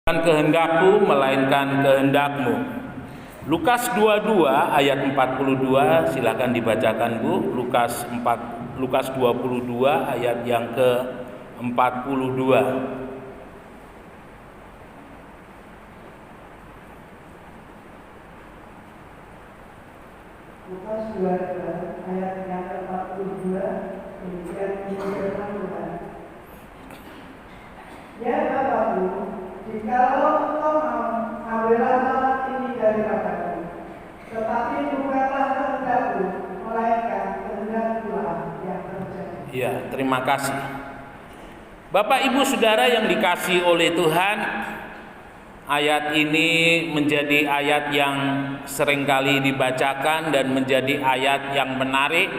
Bukan kehendakku melainkan kehendakmu. Lukas 22 ayat 42, silakan dibacakan Bu. Lukas 22 ayat yang ke-42. Lukas 22 ayat yang ke-42, demikian firman Tuhan. Ya Bapakku, jikalau engkau mau, ambillah talat ini daripadaku, tetapi bukanlah kehendakku, melainkan kehendak Tuhan yang terjadi. Ya, terima kasih. Bapak Ibu Saudara yang dikasihi oleh Tuhan, ayat ini menjadi ayat yang seringkali dibacakan dan menjadi ayat yang menarik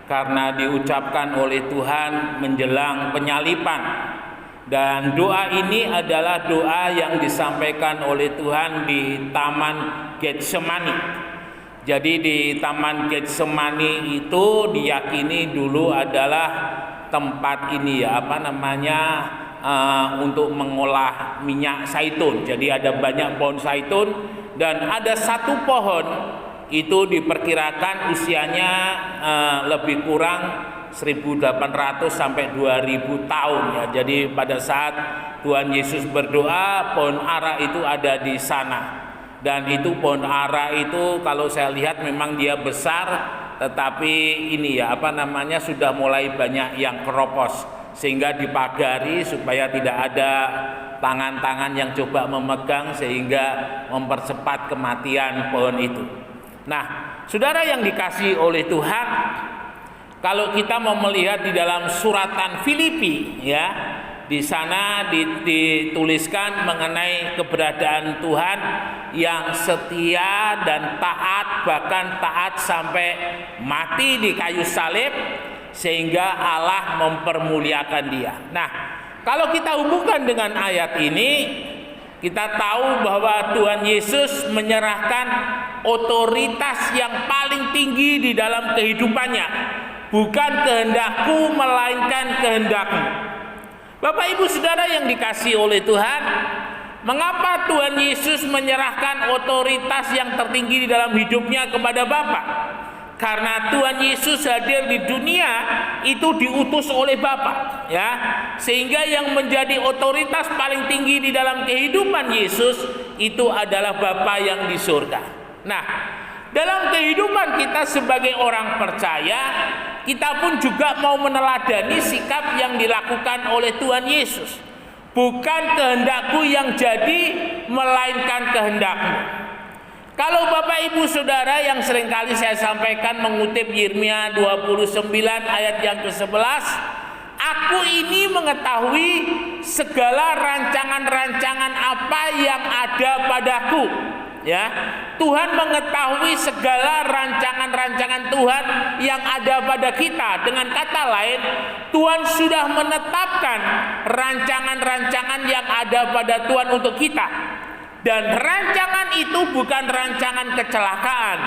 karena diucapkan oleh Tuhan menjelang penyaliban. Dan doa ini adalah doa yang disampaikan oleh Tuhan di Taman Getsemani. Jadi di Taman Getsemani itu diyakini dulu adalah tempat ini untuk mengolah minyak zaitun. Jadi ada banyak pohon zaitun dan ada satu pohon itu diperkirakan usianya lebih kurang 1800 sampai 2000 tahun ya. Jadi pada saat Tuhan Yesus berdoa, pohon ara itu ada di sana. Dan itu pohon ara itu kalau saya lihat memang dia besar, tetapi ini sudah mulai banyak yang keropos, sehingga dipagari supaya tidak ada tangan-tangan yang coba memegang sehingga mempercepat kematian pohon itu. Nah, saudara yang dikasihi oleh Tuhan, kalau kita mau melihat di dalam suratan Filipi ya, di sana dituliskan mengenai keberadaan Tuhan yang setia dan taat, bahkan taat sampai mati di kayu salib sehingga Allah mempermuliakan dia. Nah, kalau kita hubungkan dengan ayat ini, kita tahu bahwa Tuhan Yesus menyerahkan otoritas yang paling tinggi di dalam kehidupannya. Bukan kehendakku melainkan kehendakmu. Bapak Ibu Saudara yang dikasihi oleh Tuhan, mengapa Tuhan Yesus menyerahkan otoritas yang tertinggi di dalam hidupnya kepada Bapa? Karena Tuhan Yesus hadir di dunia itu diutus oleh Bapa, ya. Sehingga yang menjadi otoritas paling tinggi di dalam kehidupan Yesus itu adalah Bapa yang di surga. Nah, dalam kehidupan kita sebagai orang percaya, kita pun juga mau meneladani sikap yang dilakukan oleh Tuhan Yesus. Bukan kehendakku yang jadi, melainkan kehendakmu. Kalau Bapak Ibu Saudara yang seringkali saya sampaikan mengutip Yeremia 29 ayat yang ke-11, aku ini mengetahui segala rancangan-rancangan apa yang ada padaku. Ya, Tuhan mengetahui segala rancangan-rancangan Tuhan yang ada pada kita. Dengan kata lain, Tuhan sudah menetapkan rancangan-rancangan yang ada pada Tuhan untuk kita. Dan rancangan itu bukan rancangan kecelakaan,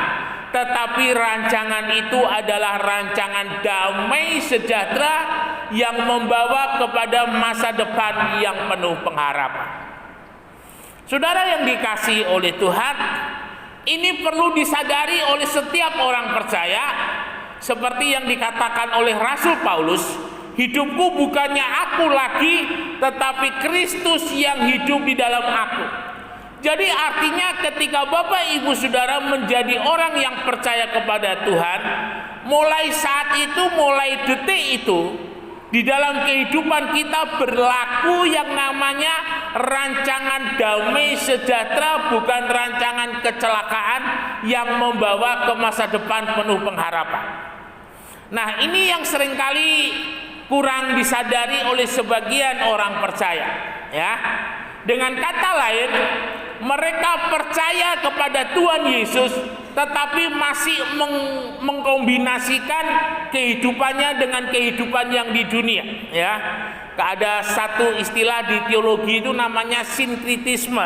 tetapi rancangan itu adalah rancangan damai sejahtera yang membawa kepada masa depan yang penuh pengharapan. Saudara yang dikasihi oleh Tuhan, ini perlu disadari oleh setiap orang percaya, seperti yang dikatakan oleh Rasul Paulus, hidupku bukannya aku lagi, tetapi Kristus yang hidup di dalam aku. Jadi artinya ketika Bapak Ibu Saudara menjadi orang yang percaya kepada Tuhan, mulai saat itu, mulai detik itu, di dalam kehidupan kita berlaku yang namanya rancangan damai sejahtera, bukan rancangan kecelakaan yang membawa ke masa depan penuh pengharapan. Nah, ini yang seringkali kurang disadari oleh sebagian orang percaya, ya. Dengan kata lain, mereka percaya kepada Tuhan Yesus, tetapi masih mengkombinasikan kehidupannya dengan kehidupan yang di dunia, ya. Ada satu istilah di teologi itu namanya sinkritisme.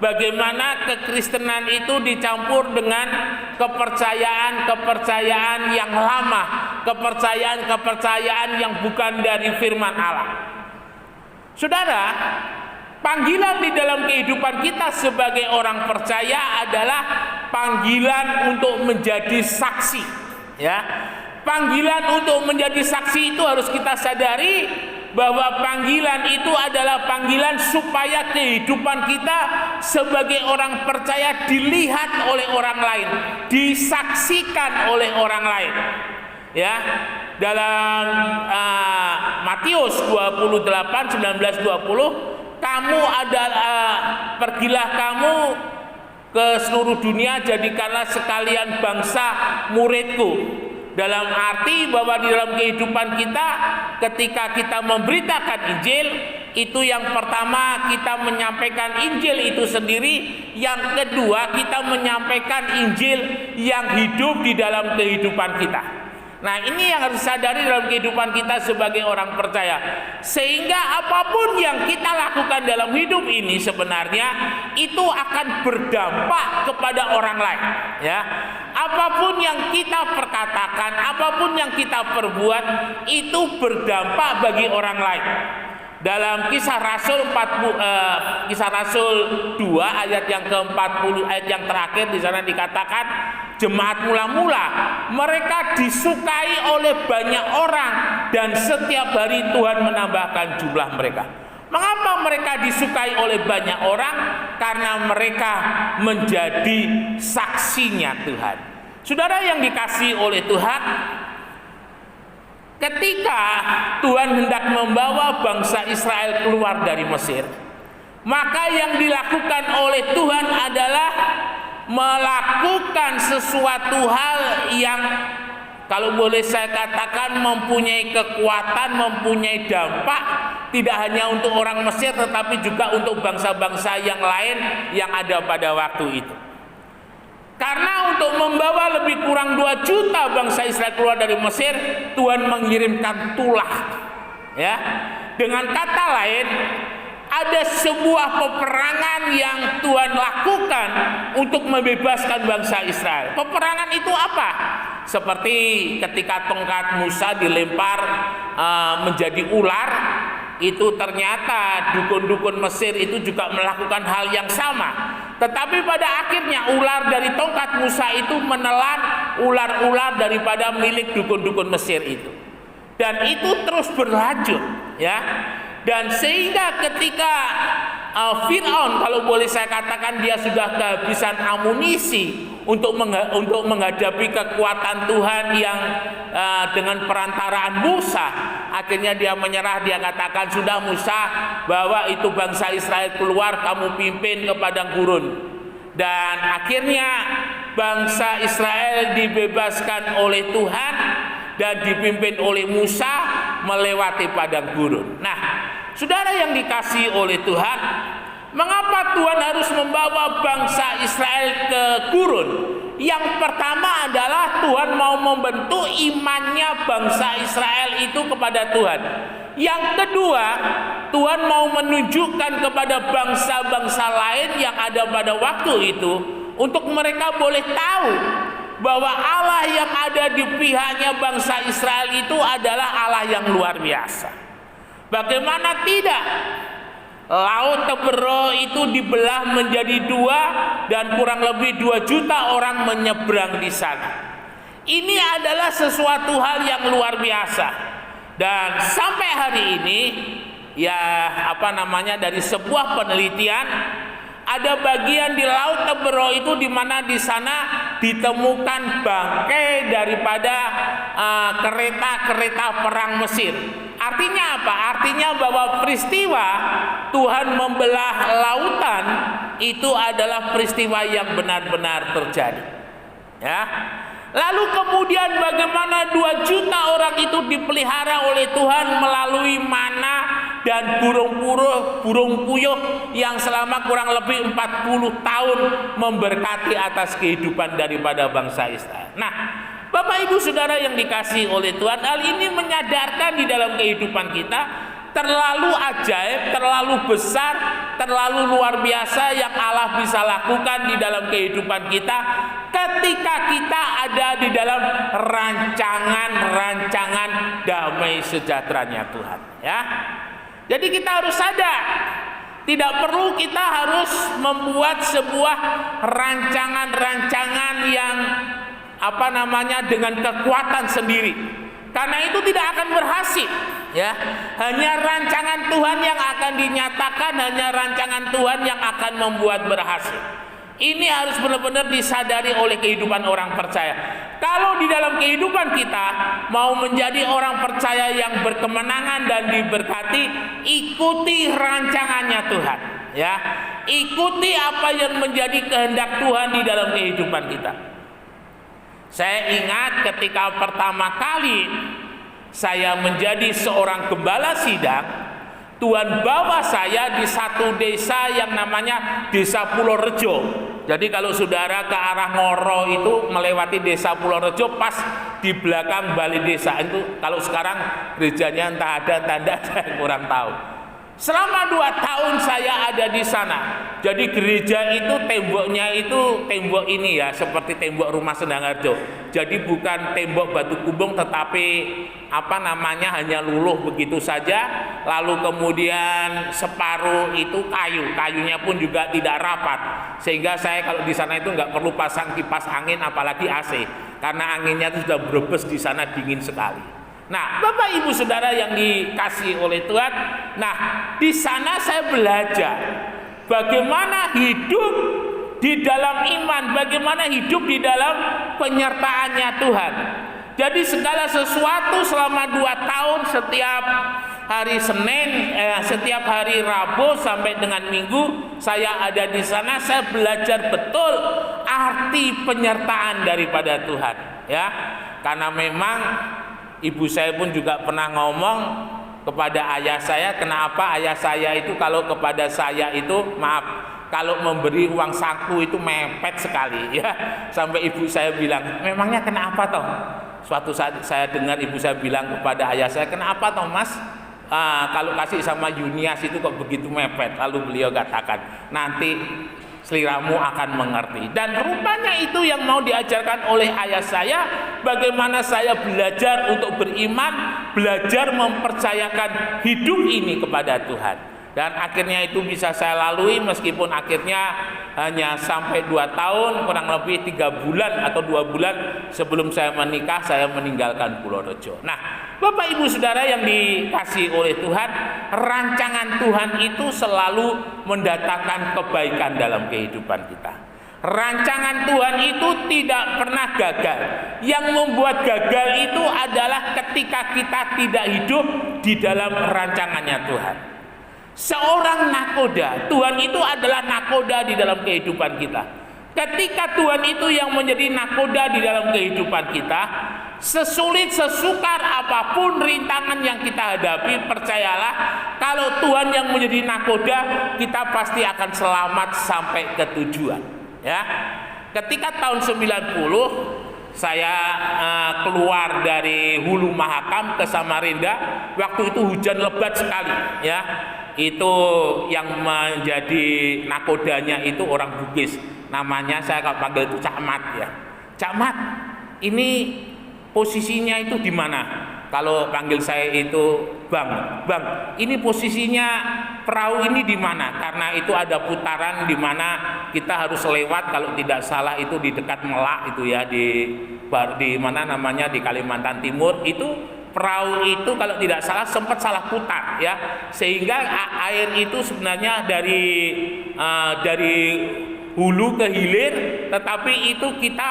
Bagaimana kekristenan itu dicampur dengan kepercayaan yang lama, kepercayaan yang bukan dari firman Allah. Saudara, Panggilan di dalam kehidupan kita sebagai orang percaya adalah panggilan untuk menjadi saksi, ya. Panggilan untuk menjadi saksi itu harus kita sadari bahwa panggilan itu adalah panggilan supaya kehidupan kita sebagai orang percaya dilihat oleh orang lain, disaksikan oleh orang lain. Ya, dalam Matius 28 19-20, kamu adalah pergilah kamu ke seluruh dunia, jadikanlah sekalian bangsa muridku. Dalam arti bahwa di dalam kehidupan kita, ketika kita memberitakan Injil, itu yang pertama kita menyampaikan Injil itu sendiri, yang kedua kita menyampaikan Injil yang hidup di dalam kehidupan kita. Nah, ini yang harus sadari dalam kehidupan kita sebagai orang percaya. Sehingga apapun yang kita lakukan dalam hidup ini sebenarnya itu akan berdampak kepada orang lain, ya. Apapun yang kita perkatakan, apapun yang kita perbuat itu berdampak bagi orang lain. Dalam Kisah Rasul 2 ayat yang ke-40, ayat yang terakhir, di sana dikatakan jemaat mula-mula mereka disukai oleh banyak orang dan setiap hari Tuhan menambahkan jumlah mereka. Mengapa mereka disukai oleh banyak orang? Karena mereka menjadi saksinya Tuhan. Saudara yang dikasihi oleh Tuhan, ketika Tuhan hendak membawa bangsa Israel keluar dari Mesir, maka yang dilakukan oleh Tuhan adalah melakukan sesuatu hal yang, kalau boleh saya katakan, mempunyai kekuatan, mempunyai dampak, tidak hanya untuk orang Mesir tetapi juga untuk bangsa-bangsa yang lain yang ada pada waktu itu. Karena untuk membawa lebih kurang 2 juta bangsa Israel keluar dari Mesir, Tuhan mengirimkan tulah. Ya, dengan kata lain, ada sebuah peperangan yang Tuhan lakukan untuk membebaskan bangsa Israel. Peperangan itu apa? Seperti ketika tongkat Musa dilempar menjadi ular, itu ternyata dukun-dukun Mesir itu juga melakukan hal yang sama. Tetapi pada akhirnya ular dari tongkat Musa itu menelan ular-ular daripada milik dukun-dukun Mesir itu. Dan itu terus berlanjut, ya. Dan sehingga ketika Fir'aun, kalau boleh saya katakan, dia sudah kehabisan amunisi untuk menghadapi kekuatan Tuhan yang dengan perantaraan Musa, akhirnya dia menyerah. Dia katakan, sudah Musa, bawa itu bangsa Israel keluar, kamu pimpin ke padang gurun. Dan akhirnya bangsa Israel dibebaskan oleh Tuhan dan dipimpin oleh Musa melewati padang gurun. Nah, saudara yang dikasihi oleh Tuhan, mengapa Tuhan harus membawa bangsa Israel ke gurun? Yang pertama adalah Tuhan mau membentuk imannya bangsa Israel itu kepada Tuhan. Yang kedua, Tuhan mau menunjukkan kepada bangsa-bangsa lain yang ada pada waktu itu, untuk mereka boleh tahu bahwa Allah yang ada di pihaknya bangsa Israel itu adalah Allah yang luar biasa. Bagaimana tidak? Laut Tebero itu dibelah menjadi 2 dan kurang lebih 2 juta orang menyeberang di sana. Ini adalah sesuatu hal yang luar biasa. Dan sampai hari ini, ya dari sebuah penelitian, ada bagian di Laut Tebero itu di mana di sana ditemukan bangkai daripada kereta-kereta perang Mesir. Artinya apa? Artinya bahwa peristiwa Tuhan membelah lautan itu adalah peristiwa yang benar-benar terjadi. Ya. Lalu kemudian bagaimana 2 juta orang itu dipelihara oleh Tuhan melalui mana dan burung puyuh yang selama kurang lebih 40 tahun memberkati atas kehidupan daripada bangsa Israel. Nah, Bapak Ibu Saudara yang dikasihi oleh Tuhan, hal ini menyadarkan di dalam kehidupan kita terlalu ajaib, terlalu besar, terlalu luar biasa yang Allah bisa lakukan di dalam kehidupan kita ketika kita ada di dalam rancangan damai sejahteranya Tuhan, ya. Jadi kita harus sadar Tidak perlu kita harus membuat sebuah rancangan-rancangan yang dengan kekuatan sendiri. Karena itu tidak akan berhasil, ya. Hanya rancangan Tuhan yang akan dinyatakan, hanya rancangan Tuhan yang akan membuat berhasil. Ini harus benar-benar disadari oleh kehidupan orang percaya. Kalau di dalam kehidupan kita mau menjadi orang percaya yang berkemenangan dan diberkati, ikuti rancangannya Tuhan, ya. Ikuti apa yang menjadi kehendak Tuhan di dalam kehidupan kita. Saya ingat ketika pertama kali saya menjadi seorang gembala sidang, Tuhan bawa saya di satu desa yang namanya Desa Pulau Rejo. Jadi kalau saudara ke arah Ngoro itu melewati Desa Pulau Rejo, pas di belakang balai desa itu, kalau sekarang gerejanya entah ada tanda, saya kurang tahu. Selama 2 tahun saya ada di sana. Jadi gereja itu temboknya itu tembok ini ya, seperti tembok rumah Sendangharjo. Jadi bukan tembok batu kubung, tetapi hanya luluh begitu saja. Lalu kemudian separuh itu kayunya pun juga tidak rapat. Sehingga saya kalau di sana itu nggak perlu pasang kipas angin, apalagi AC, karena anginnya itu sudah berebes di sana, dingin sekali. Nah, Bapak Ibu Saudara yang dikasihi oleh Tuhan, nah di sana saya belajar bagaimana hidup di dalam iman, bagaimana hidup di dalam penyertaannya Tuhan. Jadi segala sesuatu selama 2 tahun, setiap hari Senin, setiap hari Rabu sampai dengan Minggu saya ada di sana, saya belajar betul arti penyertaan daripada Tuhan, ya. Karena memang ibu saya pun juga pernah ngomong kepada ayah saya, kenapa ayah saya itu kalau kepada saya itu, kalau memberi uang saku itu mepet sekali, ya. Sampai ibu saya bilang, memangnya kenapa toh? Suatu saat saya dengar ibu saya bilang kepada ayah saya, kenapa toh mas? Kalau kasih sama Yunias itu kok begitu mepet? Lalu beliau katakan, nanti seliramu akan mengerti. Dan rupanya itu yang mau diajarkan oleh ayah saya, bagaimana saya belajar untuk beriman, belajar mempercayakan hidup ini kepada Tuhan. Dan akhirnya itu bisa saya lalui, meskipun akhirnya hanya sampai 2 tahun, kurang lebih 3 bulan atau 2 bulan sebelum saya menikah, saya meninggalkan Pulau Rejo. Nah, Bapak Ibu Saudara yang dikasihi oleh Tuhan, rancangan Tuhan itu selalu mendatangkan kebaikan dalam kehidupan kita. Rancangan Tuhan itu tidak pernah gagal. Yang membuat gagal itu adalah ketika kita tidak hidup di dalam rancangannya Tuhan. Seorang nakoda, Tuhan itu adalah nakoda di dalam kehidupan kita. Ketika Tuhan itu yang menjadi nakoda di dalam kehidupan kita, sesulit sesukar apapun rintangan yang kita hadapi, percayalah, kalau Tuhan yang menjadi nakoda, kita pasti akan selamat sampai ke tujuan, ya. Ketika tahun 90 saya keluar dari Hulu Mahakam ke Samarinda, waktu itu hujan lebat sekali, ya. Itu yang menjadi nakodanya itu orang Bugis, namanya saya panggil itu Cak Mat, ya. Cak Mat, ini posisinya itu di mana? Kalau panggil saya itu Bang, ini posisinya perahu ini di mana? Karena itu ada putaran di mana kita harus lewat, kalau tidak salah itu di dekat Melak itu ya, di mana namanya, di Kalimantan Timur. Itu perahu itu kalau tidak salah sempat salah putar, ya, sehingga air itu sebenarnya dari hulu ke hilir, tetapi itu kita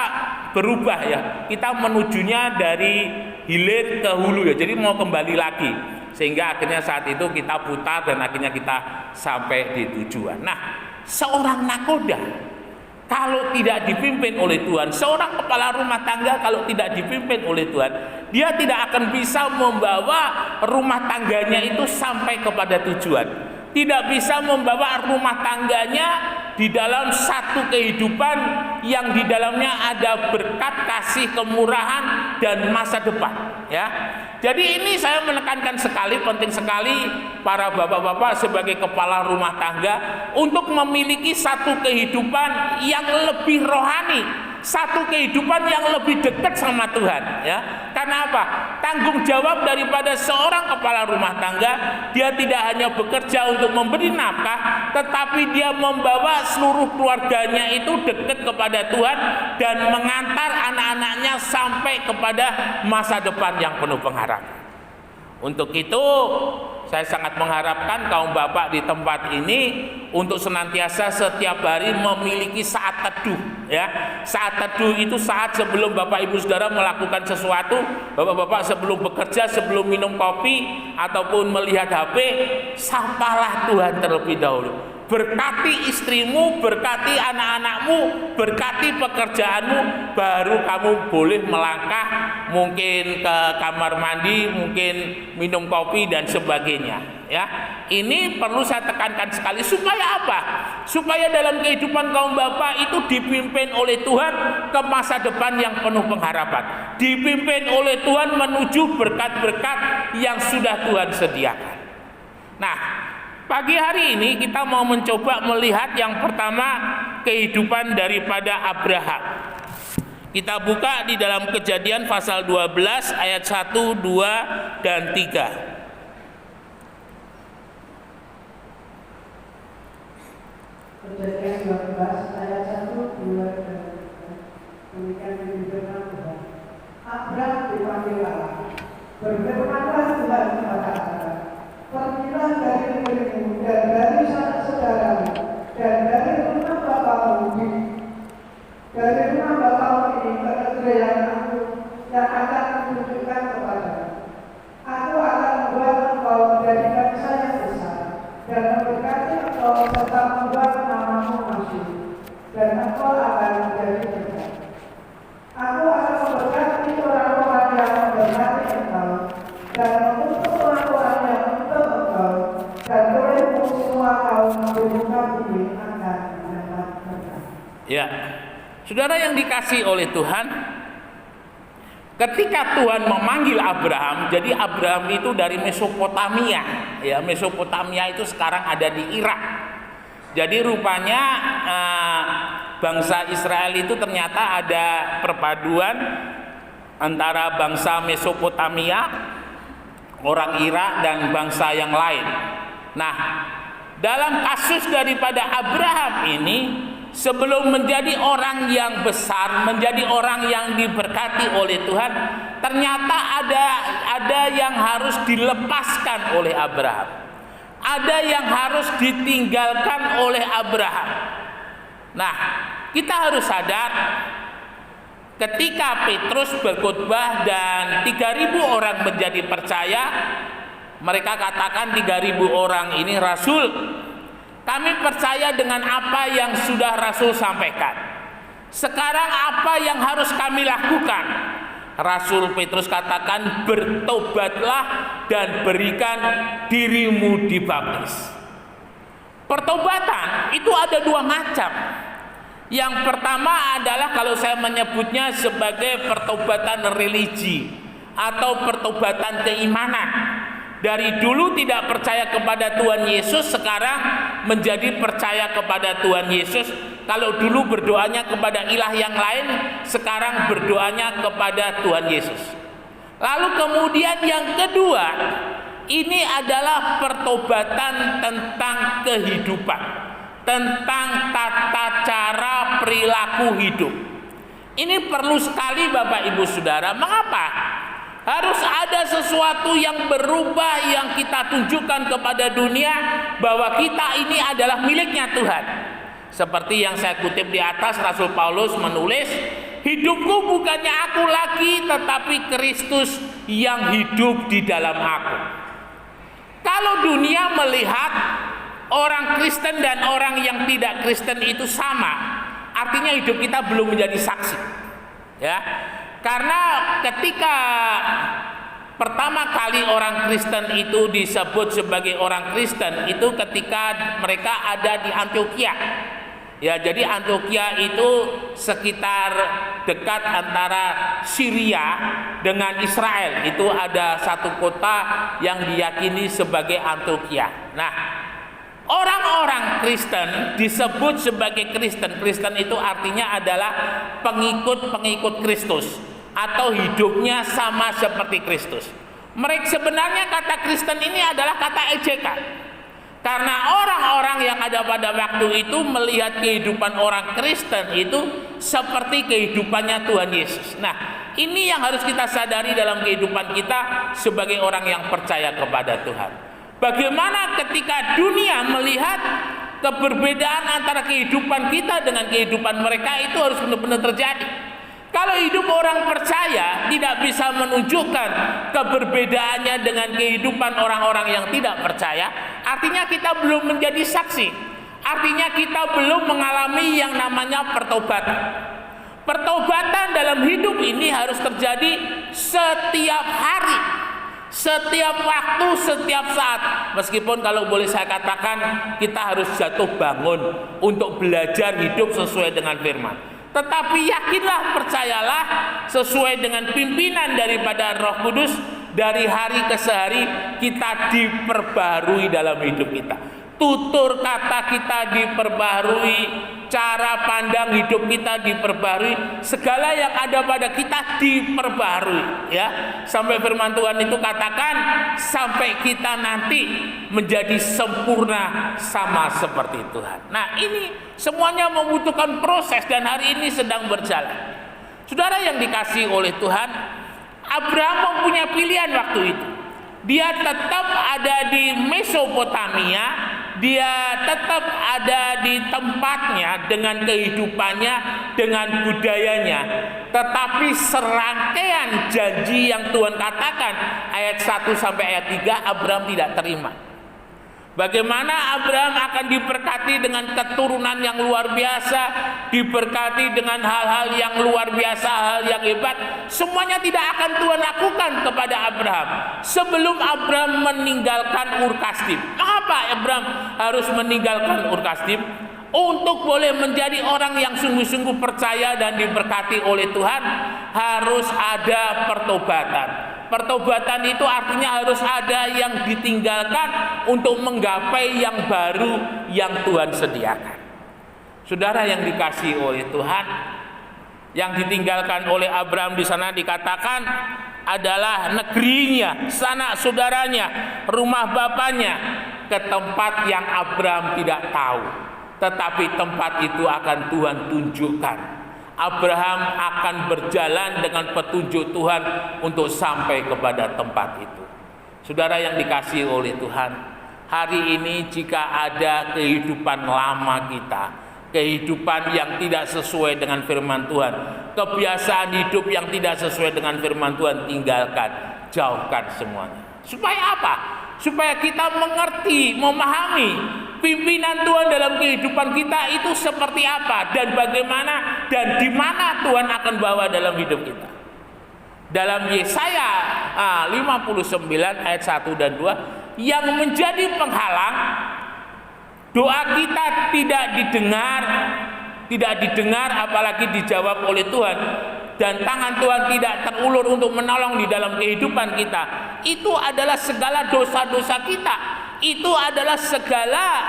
berubah, ya, kita menujunya dari hilir ke hulu, ya, jadi mau kembali lagi, sehingga akhirnya saat itu kita putar dan akhirnya kita sampai di tujuan. Nah, seorang nakoda kalau tidak dipimpin oleh Tuhan, seorang kepala rumah tangga kalau tidak dipimpin oleh Tuhan, dia tidak akan bisa membawa rumah tangganya itu sampai kepada tujuan. Tidak bisa membawa rumah tangganya di dalam satu kehidupan yang di dalamnya ada berkat, kasih, kemurahan, dan masa depan, ya. Jadi ini saya menekankan sekali, penting sekali para bapak-bapak sebagai kepala rumah tangga untuk memiliki satu kehidupan yang lebih rohani, satu kehidupan yang lebih dekat sama Tuhan, ya. Karena apa? Tanggung jawab daripada seorang kepala rumah tangga, dia tidak hanya bekerja untuk memberi nafkah, tetapi dia membawa seluruh keluarganya itu dekat kepada Tuhan dan mengantar anak-anaknya sampai kepada masa depan yang penuh pengharapan. Untuk itu, saya sangat mengharapkan kaum bapak di tempat ini untuk senantiasa setiap hari memiliki saat teduh, ya. Saat teduh itu saat sebelum Bapak Ibu Saudara melakukan sesuatu, Bapak-bapak sebelum bekerja, sebelum minum kopi ataupun melihat HP, sapalah Tuhan terlebih dahulu. Berkati istrimu, berkati anak-anakmu, berkati pekerjaanmu, baru kamu boleh melangkah mungkin ke kamar mandi, mungkin minum kopi dan sebagainya, ya. Ini perlu saya tekankan sekali. Supaya apa? Supaya dalam kehidupan kaum bapak itu dipimpin oleh Tuhan ke masa depan yang penuh pengharapan, dipimpin oleh Tuhan menuju berkat-berkat yang sudah Tuhan sediakan. Nah, pagi hari ini kita mau mencoba melihat yang pertama kehidupan daripada Abraham. Kita buka di dalam Kejadian pasal 12 ayat 1, 2, dan 3. Kejadian 12 ayat 1, 2, dan 3. Demikian firman Tuhan. Abraham dipanggil Allah. Berfirmanlah Tuhan kepada Abraham, pergilah dari negerimu dan dari saudaramu dan dari rumah bapakmu ini ke negeri yang akan menunjukkan kepadamu. Aku akan membuat engkau menjadi bangsa yang besar dan memberkati engkau serta membuat namamu masyhur dan engkau akan menjadi berkat. Aku akan memberkati orang-orang yang memberkati engkau dan mengutuk orang-orang yang mengutuk engkau, dan olehmu semua kaum di muka bumi akan mendapat berkat. Ya, saudara yang dikasihi oleh Tuhan, ketika Tuhan memanggil Abraham, jadi Abraham itu dari Mesopotamia, ya. Mesopotamia itu sekarang ada di Irak. Jadi rupanya bangsa Israel itu ternyata ada perpaduan antara bangsa Mesopotamia, orang Irak, dan bangsa yang lain. Nah, dalam kasus daripada Abraham ini, sebelum menjadi orang yang besar, menjadi orang yang diberkati oleh Tuhan, ternyata ada yang harus dilepaskan oleh Abraham. Ada yang harus ditinggalkan oleh Abraham. Nah, kita harus sadar ketika Petrus berkhotbah dan 3.000 orang menjadi percaya, mereka katakan 3.000 orang ini rasul. Kami percaya dengan apa yang sudah Rasul sampaikan. Sekarang apa yang harus kami lakukan? Rasul Petrus katakan, bertobatlah dan berikan dirimu dibaptis. Pertobatan itu ada dua macam. Yang pertama adalah kalau saya menyebutnya sebagai pertobatan religi atau pertobatan keimanan. Dari dulu tidak percaya kepada Tuhan Yesus, sekarang menjadi percaya kepada Tuhan Yesus. Kalau dulu berdoanya kepada ilah yang lain, sekarang berdoanya kepada Tuhan Yesus. Lalu kemudian yang kedua, ini adalah pertobatan tentang kehidupan, tentang tata cara perilaku hidup. Ini perlu sekali Bapak Ibu Saudara. Mengapa? Harus ada sesuatu yang berubah, yang kita tunjukkan kepada dunia bahwa kita ini adalah miliknya Tuhan. Seperti yang saya kutip di atas, Rasul Paulus menulis, hidupku bukannya aku lagi, tetapi Kristus yang hidup di dalam aku. Kalau dunia melihat orang Kristen dan orang yang tidak Kristen itu sama, artinya hidup kita belum menjadi saksi, ya. Karena ketika pertama kali orang Kristen itu disebut sebagai orang Kristen itu ketika mereka ada di Antioquia. Ya, jadi Antioquia itu sekitar dekat antara Syria dengan Israel. Itu ada satu kota yang diyakini sebagai Antioquia. Nah, Orang-orang Kristen disebut sebagai Kristen. Kristen itu artinya adalah pengikut-pengikut Kristus atau hidupnya sama seperti Kristus. Mereka sebenarnya kata Kristen ini adalah kata ejekan. Karena orang-orang yang ada pada waktu itu melihat kehidupan orang Kristen itu seperti kehidupannya Tuhan Yesus. Nah, ini yang harus kita sadari dalam kehidupan kita sebagai orang yang percaya kepada Tuhan. Bagaimana ketika dunia melihat keberbedaan antara kehidupan kita dengan kehidupan mereka, itu harus benar-benar terjadi. Kalau hidup orang percaya tidak bisa menunjukkan keberbedaannya dengan kehidupan orang-orang yang tidak percaya, artinya kita belum menjadi saksi. Artinya kita belum mengalami yang namanya pertobatan. Pertobatan dalam hidup ini harus terjadi setiap hari, setiap waktu, setiap saat. Meskipun kalau boleh saya katakan, kita harus jatuh bangun untuk belajar hidup sesuai dengan firman. Tetapi yakinlah, percayalah, sesuai dengan pimpinan daripada Roh Kudus, dari hari ke hari kita diperbarui dalam hidup kita. Tutur kata kita diperbarui, cara pandang hidup kita diperbarui, segala yang ada pada kita diperbarui, ya. Sampai firman Tuhan itu katakan sampai kita nanti menjadi sempurna sama seperti Tuhan. Nah, ini semuanya membutuhkan proses dan hari ini sedang berjalan. Saudara yang dikasihi oleh Tuhan, Abraham mempunyai pilihan waktu itu. Dia tetap ada di Mesopotamia, dia tetap ada di tempatnya dengan kehidupannya, dengan budayanya. Tetapi serangkaian janji yang Tuhan katakan ayat 1 sampai ayat 3 Abraham tidak terima. Bagaimana Abraham akan diberkati dengan keturunan yang luar biasa, diberkati dengan hal-hal yang luar biasa, hal yang hebat. Semuanya tidak akan Tuhan lakukan kepada Abraham sebelum Abraham meninggalkan Ur Kasdim. Mengapa Abraham harus meninggalkan Ur Kasdim? Untuk boleh menjadi orang yang sungguh-sungguh percaya dan diberkati oleh Tuhan, harus ada pertobatan. Pertobatan itu artinya harus ada yang ditinggalkan untuk menggapai yang baru yang Tuhan sediakan. Saudara yang dikasihi oleh Tuhan, yang ditinggalkan oleh Abraham di sana dikatakan adalah negerinya, sanak saudaranya, rumah bapaknya, ke tempat yang Abraham tidak tahu. Tetapi tempat itu akan Tuhan tunjukkan. Abraham akan berjalan dengan petunjuk Tuhan untuk sampai kepada tempat itu. Saudara yang dikasihi oleh Tuhan, hari ini jika ada kehidupan lama kita, kehidupan yang tidak sesuai dengan firman Tuhan, kebiasaan hidup yang tidak sesuai dengan firman Tuhan, tinggalkan, jauhkan semuanya. Supaya apa? Supaya kita mengerti, memahami pimpinan Tuhan dalam kehidupan kita itu seperti apa dan bagaimana dan di mana Tuhan akan bawa dalam hidup kita. Dalam Yesaya 59 ayat 1 dan 2, yang menjadi penghalang doa kita tidak didengar apalagi dijawab oleh Tuhan, dan tangan Tuhan tidak terulur untuk menolong di dalam kehidupan kita, itu adalah segala dosa-dosa kita. Itu adalah segala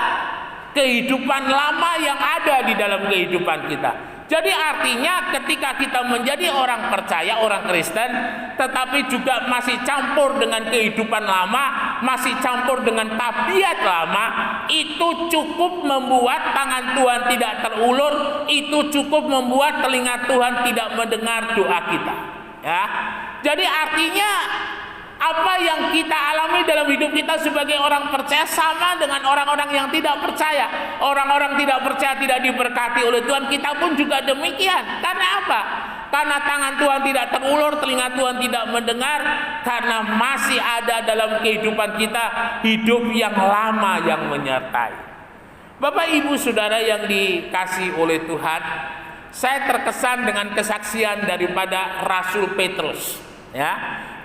kehidupan lama yang ada di dalam kehidupan kita. Jadi artinya ketika kita menjadi orang percaya, orang Kristen, tetapi juga masih campur dengan kehidupan lama, masih campur dengan tabiat lama, itu cukup membuat tangan Tuhan tidak terulur, itu cukup membuat telinga Tuhan tidak mendengar doa kita. Ya. Jadi artinya apa yang kita alami dalam hidup kita sebagai orang percaya sama dengan orang-orang yang tidak percaya. Orang-orang tidak percaya tidak diberkati oleh Tuhan, kita pun juga demikian. Karena apa? Karena tangan Tuhan tidak terulur, telinga Tuhan tidak mendengar, karena masih ada dalam kehidupan kita hidup yang lama yang menyertai. Bapak Ibu Saudara yang dikasihi oleh Tuhan, saya terkesan dengan kesaksian daripada Rasul Petrus. Ya,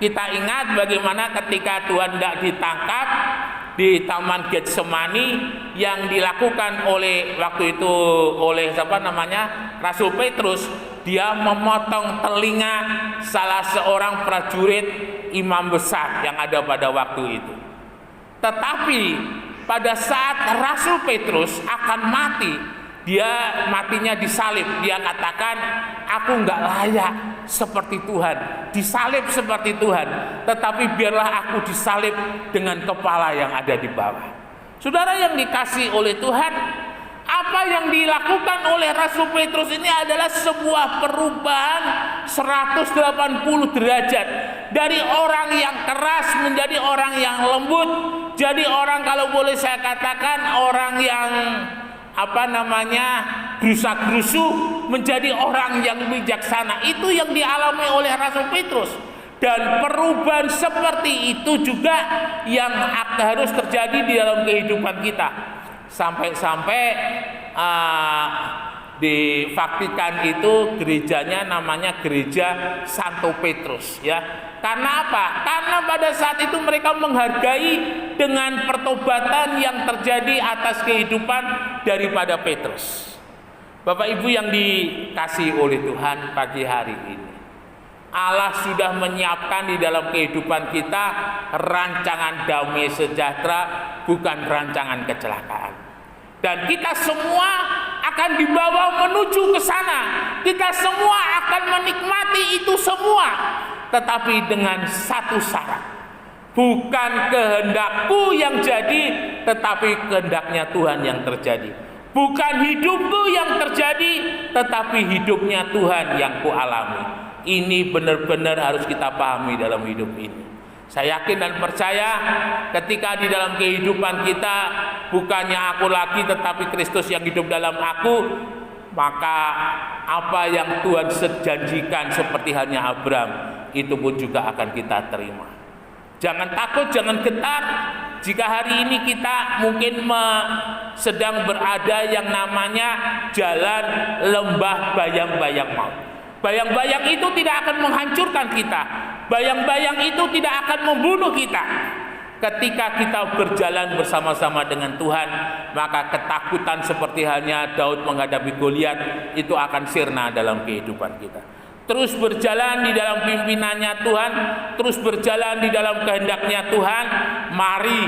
kita ingat bagaimana ketika Tuhan tidak ditangkap di Taman Getsemani, yang dilakukan oleh waktu itu oleh Rasul Petrus, dia memotong telinga salah seorang prajurit imam besar yang ada pada waktu itu. Tetapi pada saat Rasul Petrus akan mati, dia matinya disalib. Dia katakan, aku nggak layak seperti Tuhan, disalib seperti Tuhan, tetapi biarlah aku disalib dengan kepala yang ada di bawah. Saudara yang dikasihi oleh Tuhan, apa yang dilakukan oleh Rasul Petrus ini adalah sebuah perubahan 180 derajat. Dari orang yang keras menjadi orang yang lembut. Jadi orang, kalau boleh saya katakan, orang yang gerusak-gerusu menjadi orang yang bijaksana. Itu yang dialami oleh Rasul Petrus. Dan perubahan seperti itu juga yang harus terjadi di dalam kehidupan kita. Sampai-sampai di Vatikan itu gerejanya namanya Gereja Santo Petrus, ya. Karena apa? Karena pada saat itu mereka menghargai dengan pertobatan yang terjadi atas kehidupan daripada Petrus. Bapak Ibu yang dikasihi oleh Tuhan, pagi hari ini Allah sudah menyiapkan di dalam kehidupan kita rancangan damai sejahtera, bukan rancangan kecelakaan. Dan kita semua akan dibawa menuju ke sana. Kita semua akan menikmati itu semua, tetapi dengan satu syarat. Bukan kehendakku yang jadi, tetapi kehendaknya Tuhan yang terjadi. Bukan hidupku yang terjadi, tetapi hidupnya Tuhan yang kualami. Ini benar-benar harus kita pahami dalam hidup ini. Saya yakin dan percaya ketika di dalam kehidupan kita bukannya aku lagi tetapi Kristus yang hidup dalam aku, maka apa yang Tuhan janjikan seperti halnya Abraham, itu pun juga akan kita terima. Jangan takut, jangan getar jika hari ini kita mungkin sedang berada yang namanya jalan lembah bayang-bayang maut. Bayang-bayang itu tidak akan menghancurkan kita. Bayang-bayang itu tidak akan membunuh kita. Ketika kita berjalan bersama-sama dengan Tuhan, maka ketakutan seperti halnya Daud menghadapi Goliat itu akan sirna dalam kehidupan kita. Terus berjalan di dalam pimpinannya Tuhan, terus berjalan di dalam kehendaknya Tuhan. Mari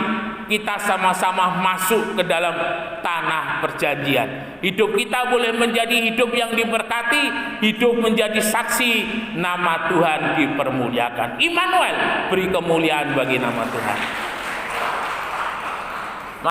kita sama-sama masuk ke dalam tanah perjanjian. Hidup kita boleh menjadi hidup yang diberkati, hidup menjadi saksi, nama Tuhan dipermuliakan. Immanuel, beri kemuliaan bagi nama Tuhan.